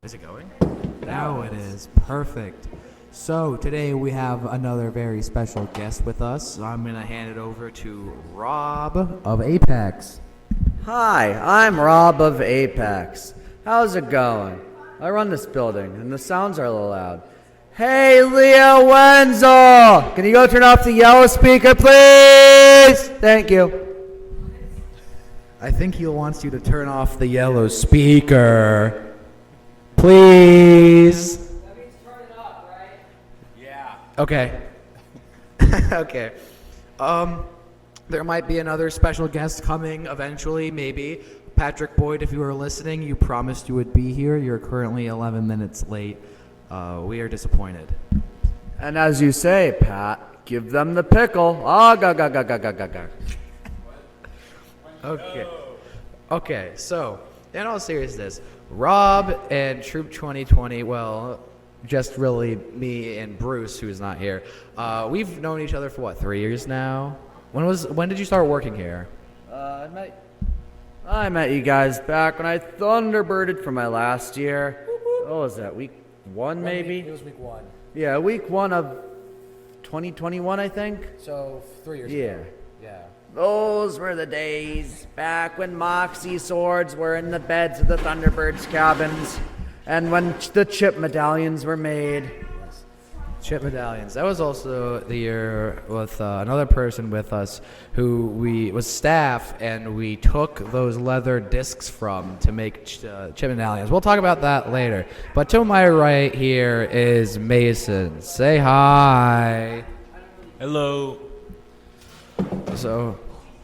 Is it going? Now it is. Perfect. So today we have another very special guest with us. So I'm going to hand it over to Rob. Of Apex. Hi, I'm Rob of Apex. How's it going? I run this building, and the sounds are a little loud. Hey, Leo Wenzel! Can you go turn off the yellow speaker, please? Thank you. I think he wants you to turn off the yellow speaker. Please. That means turn it up, right? Yeah. Okay. Okay. There might be another special guest coming eventually, maybe. Patrick Boyd, if you were listening, you promised you would be here. You're currently 11 minutes late. We are disappointed. And as you say, Pat, give them the pickle. Ah, ga ga ga ga ga ga ga. Okay, so, in all seriousness, Rob and Troop 2020, well, just really me and Bruce, who's not here, we've known each other for, what, 3 years now? When did you start working here? I met you guys back when I Thunderbirded for my last year. What was that, week 1 maybe? It was week 1. Yeah, week 1 of 2021, I think. So, 3 years Yeah. ago. Yeah. Those were the days back when Moxie swords were in the beds of the Thunderbirds' cabins and when the chip medallions were made. Chip medallions. That was also the year with another person with us who was staff, and we took those leather discs from to make chip medallions. We'll talk about that later. But to my right here is Mason. Say hi. Hello. So,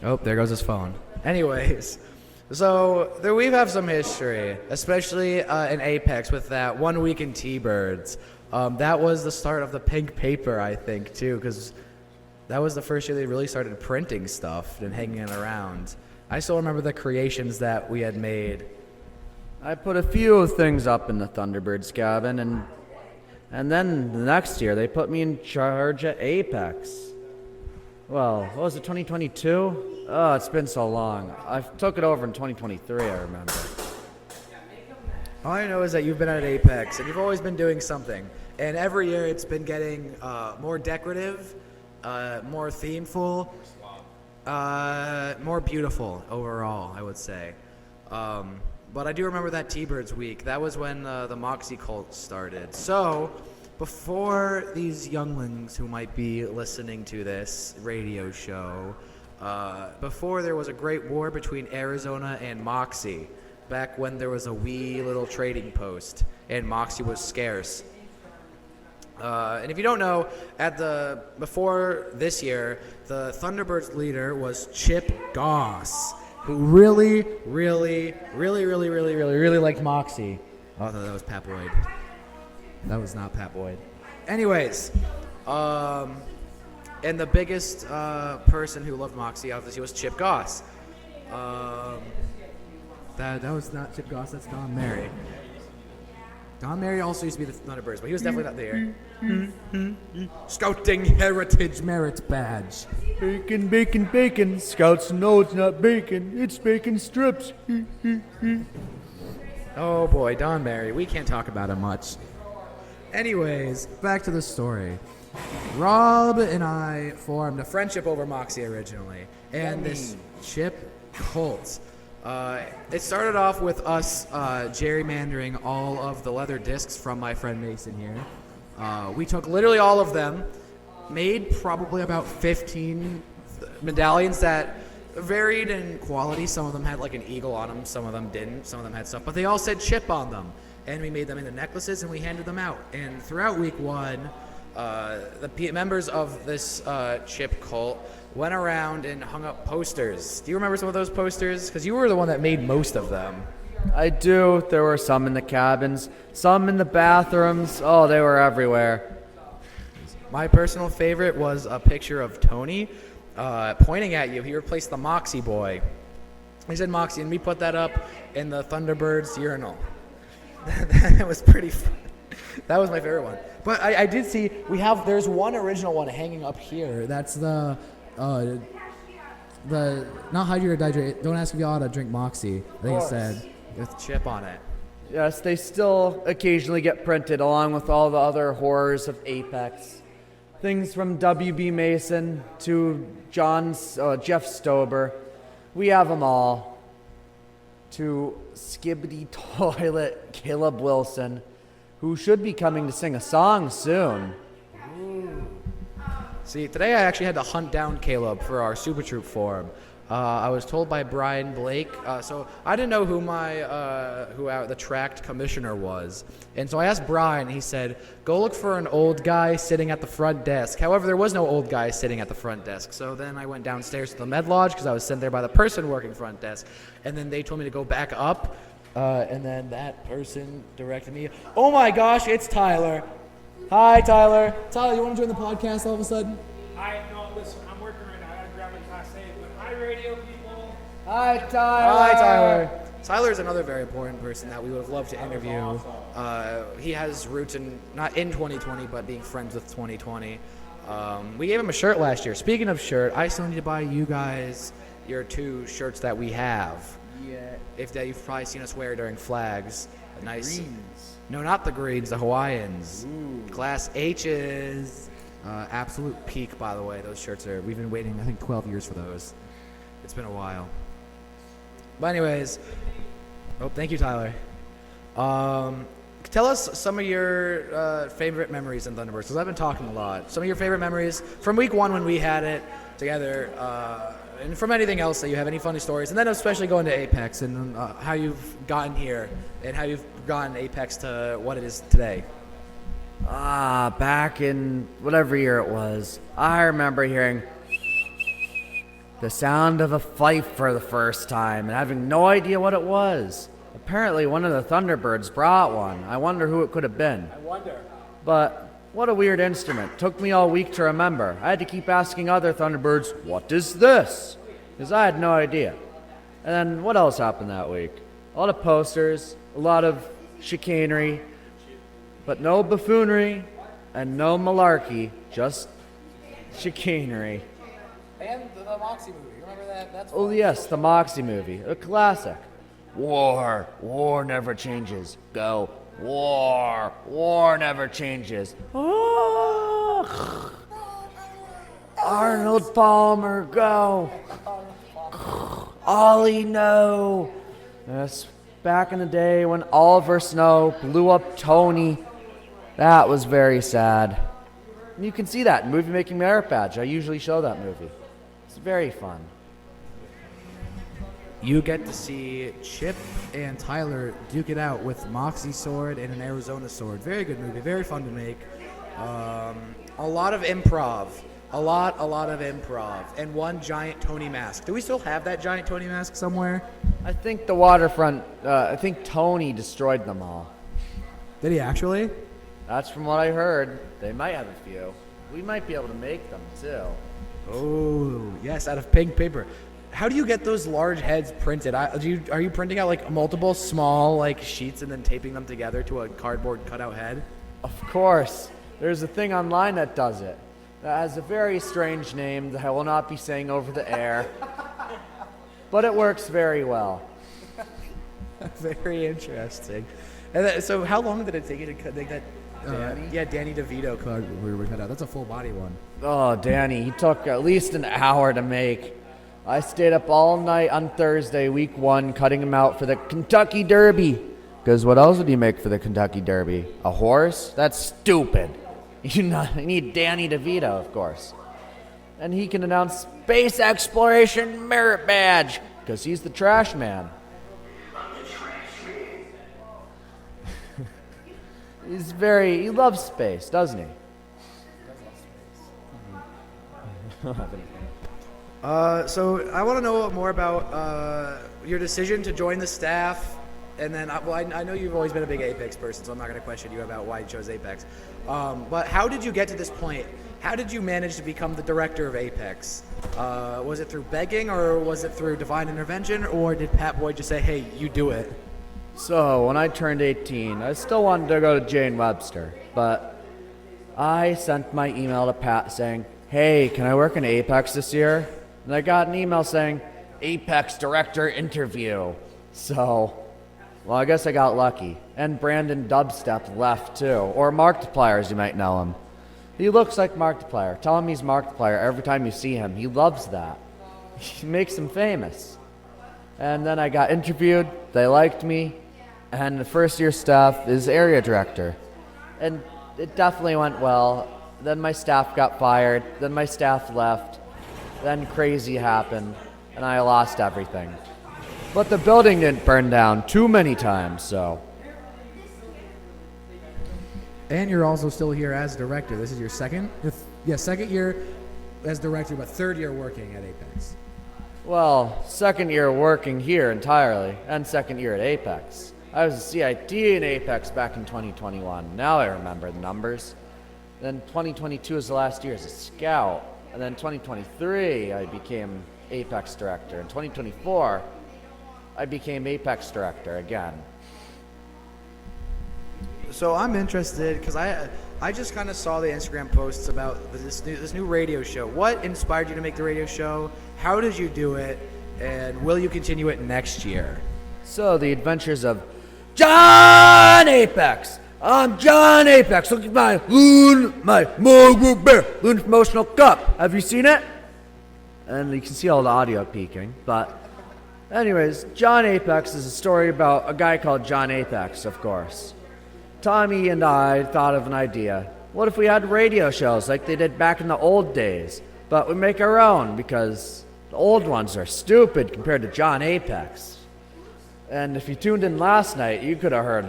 oh, there goes his phone. Anyways, so there we have some history, especially in Apex with that 1 week in T-Birds. That was the start of the pink paper, I think, too, because that was the first year they really started printing stuff and hanging it around. I still remember the creations that we had made. I put a few things up in the Thunderbirds' cabin, and then the next year they put me in charge at Apex. Well, what was it, 2022? Oh, it's been so long. I took it over in 2023, I remember. All I know is that you've been at Apex, and you've always been doing something. And every year it's been getting more decorative, more themeful, more beautiful overall, I would say. But I do remember that T-Birds week. That was when the Moxie cult started. So, before these younglings who might be listening to this radio show, before there was a great war between Arizona and Moxie, back when there was a wee little trading post and Moxie was scarce. And if you don't know, before this year, the Thunderbirds leader was Chip Goss, who really liked Moxie. Oh, no, that was Pat Boyd. That was not Pat Boyd. Anyways, and the biggest person who loved Moxie, obviously, was Chip Goss. That was not Chip Goss, that's Don Mary. Don Mary also used to be the Thunderbirds, but he was definitely not there. Scouting Heritage Merit Badge. Bacon, bacon, bacon. Scouts know it's not bacon, it's bacon strips. Oh boy, Don Mary, we can't talk about him much. Anyways, back to the story. Rob and I formed a friendship over Moxie originally, and this chip cult. It started off with us gerrymandering all of the leather discs from my friend Mason here. We took literally all of them, made probably about 15 medallions that varied in quality. Some of them had like an eagle on them, some of them didn't, some of them had stuff, but they all said chip on them. And we made them into necklaces and we handed them out. And throughout week 1, members of this chip cult went around and hung up posters. Do you remember some of those posters? Because you were the one that made most of them. I do. There were some in the cabins, some in the bathrooms. Oh, they were everywhere. My personal favorite was a picture of Tony pointing at you. He replaced the Moxie boy. He said Moxie, and we put that up in the Thunderbirds urinal. That was pretty fun. That was my favorite one. But I did see, there's one original one hanging up here. That's the not hydrate or dihydrate. Don't ask if you ought to drink Moxie. I think it said with chip on it. Yes, they still occasionally get printed along with all the other horrors of Apex. Things from W.B. Mason to Jeff Stober. We have them all. To Skibbity Toilet Caleb Wilson, who should be coming to sing a song soon. See, today I actually had to hunt down Caleb for our Super Troop forum. I was told by Brian Blake, so I didn't know who the tracked commissioner was. And so I asked Brian, he said, go look for an old guy sitting at the front desk. However, there was no old guy sitting at the front desk. So then I went downstairs to the Med Lodge because I was sent there by the person working front desk. And then they told me to go back up. And then that person directed me. Oh my gosh, it's Tyler. Hi, Tyler. Tyler, you want to join the podcast all of a sudden? No, listen, I'm working right now. I gotta grab my class A, but hi, radio people. Hi, Tyler. Hi, Tyler. Tyler is another very important person that we would have loved to interview. He has roots not in 2020, but being friends with 2020. We gave him a shirt last year. Speaking of shirt, I still need to buy you guys your 2 shirts that we have. Yeah. If that you've probably seen us wear during flags. A nice. Greens. No, not the greens, the Hawaiians. Ooh. Class H's. Absolute peak, by the way. Those shirts we've been waiting, I think, 12 years for those. It's been a while. But anyways, thank you, Tyler. Tell us some of your favorite memories in Thunderbirds, because I've been talking a lot. Some of your favorite memories from week 1 when we had it together, and from anything else that you have, any funny stories, and then especially going to Apex and how you've gotten here and how you've gotten Apex to what it is today. Back in whatever year it was, I remember hearing the sound of a fife for the first time and having no idea what it was. Apparently one of the Thunderbirds brought one. I wonder who it could have been. I wonder. But what a weird instrument. Took me all week to remember. I had to keep asking other Thunderbirds, what is this? Because I had no idea. And then what else happened that week? A lot of posters, a lot of chicanery, but no buffoonery and no malarkey, just chicanery. And the Moxie movie, remember that? That's Oh yes, the Moxie movie, a classic. War never changes. Go. War never changes. Oh. Arnold Palmer, go. Ollie, no. Yes, back in the day when Oliver Snow blew up Tony, that was very sad. And you can see that in Movie Making Merit Badge. I usually show that movie. It's very fun. You get to see Chip and Tyler duke it out with Moxie sword and an Arizona sword. Very good movie, very fun to make. A lot of improv. A lot of improv. And one giant Tony mask. Do we still have that giant Tony mask somewhere? I think the waterfront, I think Tony destroyed them all. Did he actually? That's from what I heard. They might have a few. We might be able to make them too. Oh, yes, out of pink paper. How do you get those large heads printed? Are you printing out like multiple small like sheets and then taping them together to a cardboard cutout head? Of course. There's a thing online that does it. That has a very strange name that I will not be saying over the air. But it works very well. Very interesting. And so how long did it take you to cut that? Danny? Yeah, Danny DeVito cardboard cutout. That's a full body one. Oh, Danny, he took at least an hour to make. I stayed up all night on Thursday, week 1, cutting him out for the Kentucky Derby. Because what else would you make for the Kentucky Derby? A horse? That's stupid. You need Danny DeVito, of course. And he can announce Space Exploration Merit Badge. Because he's the trash man. He loves space, doesn't he? So I want to know more about your decision to join the staff, and then I know you've always been a big Apex person, so I'm not going to question you about why you chose Apex. But how did you get to this point? How did you manage to become the director of Apex? Was it through begging, or was it through divine intervention, or did Pat Boyd just say, "Hey, you do it"? So when I turned 18, I still wanted to go to JN Webster, but I sent my email to Pat saying, "Hey, can I work in Apex this year?" And I got an email saying, "Apex Director Interview." So Well, I guess I got lucky. And Brandon Dubstep left too. Or Markiplier, as you might know him. He looks like Markiplier. Tell him he's Markiplier every time you see him. He loves that. He makes him famous. And then I got interviewed. They liked me. And the first year staff is area director. And it definitely went well. Then my staff got fired. Then my staff left. Then crazy happened. And I lost everything. But the building didn't burn down too many times, so. And you're also still here as director. This is your second year as director, but third year working at Apex. Well, second year working here entirely, and second year at Apex. I was a CIT in Apex back in 2021. Now I remember the numbers. Then 2022 was the last year as a scout. And then 2023, I became Apex director. In 2024, I became Apex director again. So I'm interested because I just kind of saw the Instagram posts about this new radio show. What inspired you to make the radio show? How did you do it? And will you continue it next year? So, the adventures of John Apex. I'm John Apex. Look at my Loon promotional cup. Have you seen it? And you can see all the audio peaking. But, anyways, John Apex is a story about a guy called John Apex, of course. Tommy and I thought of an idea. What if we had radio shows like they did back in the old days, but we make our own because the old ones are stupid compared to John Apex. And if you tuned in last night, you could have heard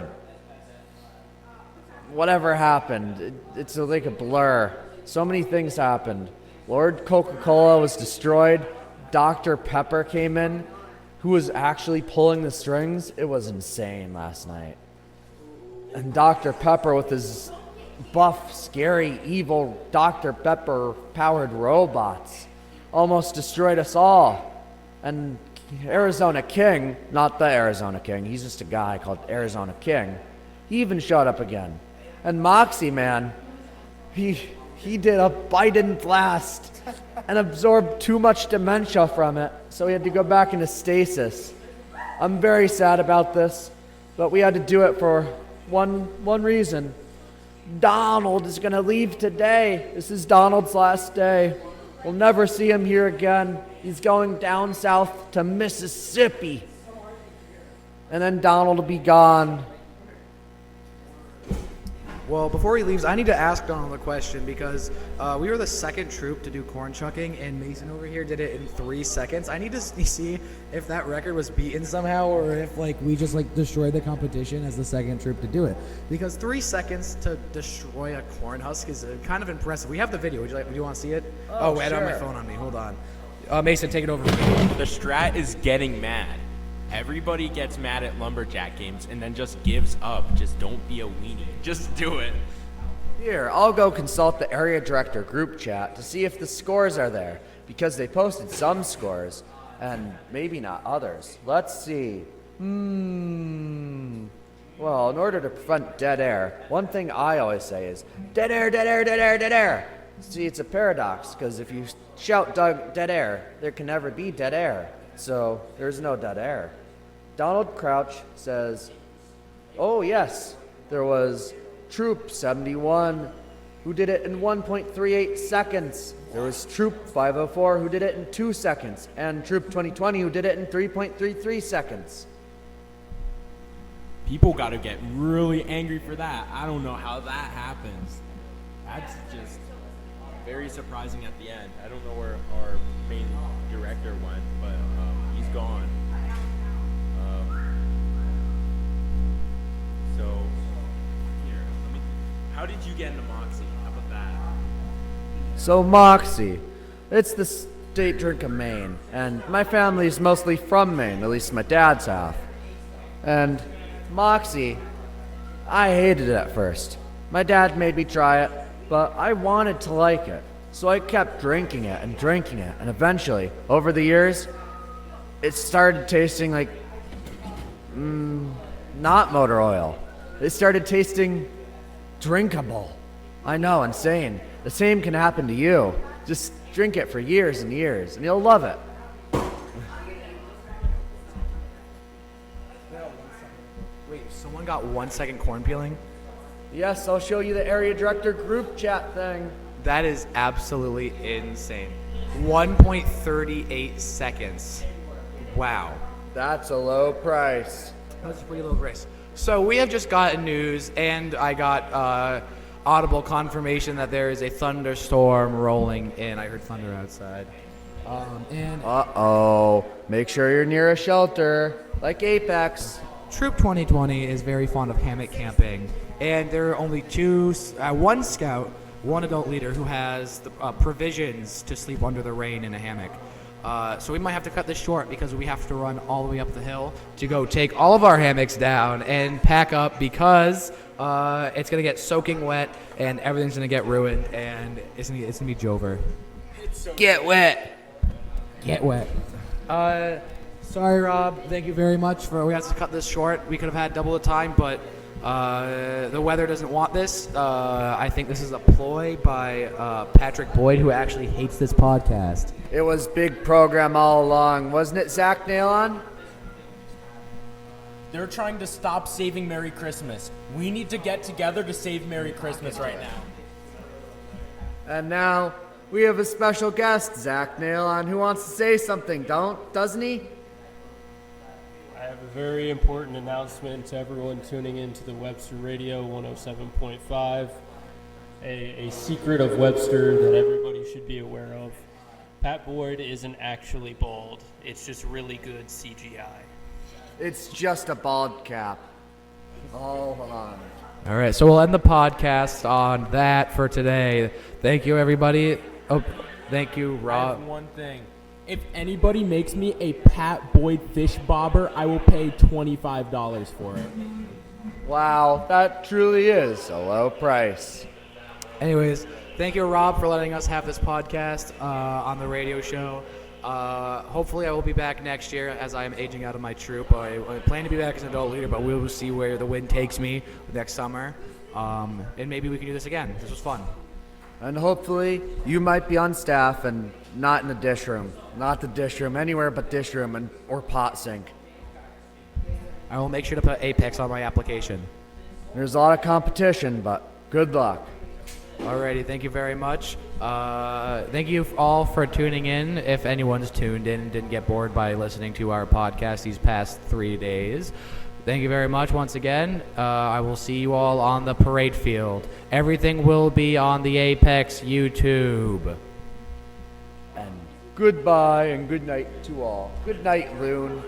whatever happened. It's like a blur. So many things happened. Lord Coca-Cola was destroyed. Dr. Pepper came in, who was actually pulling the strings. It was insane last night. And Dr. Pepper with his buff, scary, evil Dr. Pepper-powered robots almost destroyed us all. And Arizona King, not the Arizona King, he's just a guy called Arizona King, he even showed up again. And Moxie, man, he did a Biden blast and absorbed too much dementia from it, so he had to go back into stasis. I'm very sad about this, but we had to do it for one reason. Donald is going to leave today. This is Donald's last day. We'll never see him here again. He's going down south to Mississippi. And then Donald will be gone. Well, before he leaves, I need to ask Donald a question because we were the second troop to do corn chucking, and Mason over here did it in 3 seconds. I need to see if that record was beaten somehow, or if we just destroyed the competition as the second troop to do it. Because 3 seconds to destroy a corn husk is kind of impressive. We have the video. Would you want to see it? Oh, wait, I don't have my phone on me. Hold on. Mason, take it over. The strat is getting mad. Everybody gets mad at lumberjack games and then just gives up. Just don't be a weenie. Just do it. Here, I'll go consult the area director group chat to see if the scores are there, because they posted some scores and maybe not others. Let's see. Well, in order to prevent dead air, one thing I always say is dead air, dead air, dead air, dead air. See, it's a paradox, because if you shout dead air, there can never be dead air. So there's no dead air. Donald Crouch says, oh yes, there was Troop 71 who did it in 1.38 seconds. There was Troop 504 who did it in 2 seconds, and Troop 2020 who did it in 3.33 seconds. People got to get really angry for that. I don't know how that happens. That's just very surprising at the end. I don't know where our main director went, but he's gone. So, here, how did you get into Moxie? How about that? So Moxie, it's the state drink of Maine, and my family's mostly from Maine, at least my dad's half. And Moxie, I hated it at first. My dad made me try it, but I wanted to like it. So I kept drinking it, and eventually, over the years, it started tasting like, not motor oil. It started tasting drinkable. I know, insane. The same can happen to you. Just drink it for years and years, and you'll love it. Someone got 1 second corn peeling? Yes, I'll show you the area director group chat thing. That is absolutely insane. 1.38 seconds. Wow. That's a low price. That's a pretty low price. So we have just gotten news, and I got audible confirmation that there is a thunderstorm rolling in. I heard thunder outside. Uh-oh. Make sure you're near a shelter, like Apex. Troop 2020 is very fond of hammock camping, and there are only one scout, one adult leader who has the provisions to sleep under the rain in a hammock. So we might have to cut this short because we have to run all the way up the hill to go take all of our hammocks down and pack up because it's going to get soaking wet and everything's going to get ruined and it's going to be Jover. Get wet. Get wet. Sorry, Rob. Thank you very much we have to cut this short. We could have had double the time, but the weather doesn't want this. I think this is a ploy by Patrick Boyd, who actually hates this podcast. It was big program all along, wasn't it, Zach Nailon? They're trying to stop saving Merry Christmas. We need to get together to save Merry Christmas right now. And now we have a special guest, Zach Nailon, who wants to say something, doesn't he? I have a very important announcement to everyone tuning into the Webster Radio 107.5. A secret of Webster that everybody should be aware of. Pat Boyd isn't actually bald. It's just really good CGI. It's just a bald cap. All on. All right, so we'll end the podcast on that for today. Thank you, everybody. Oh, thank you, I Rob. have one thing. If anybody makes me a Pat Boyd fish bobber, I will pay $25 for it. Wow, that truly is a low price. Anyways, thank you, Rob, for letting us have this podcast on the radio show. Hopefully I will be back next year as I am aging out of my troop. I plan to be back as an adult leader, but we will see where the wind takes me next summer. And maybe we can do this again. This was fun. And hopefully you might be on staff and not in the dish room. Not the dish room, anywhere but dish room or pot sink. I will make sure to put Apex on my application. There's a lot of competition, but good luck. Alrighty, thank you very much. Thank you all for tuning in. If anyone's tuned in and didn't get bored by listening to our podcast these past 3 days, thank you very much once again. I will see you all on the parade field. Everything will be on the Apex YouTube. And goodbye and good night to all. Good night, Loon.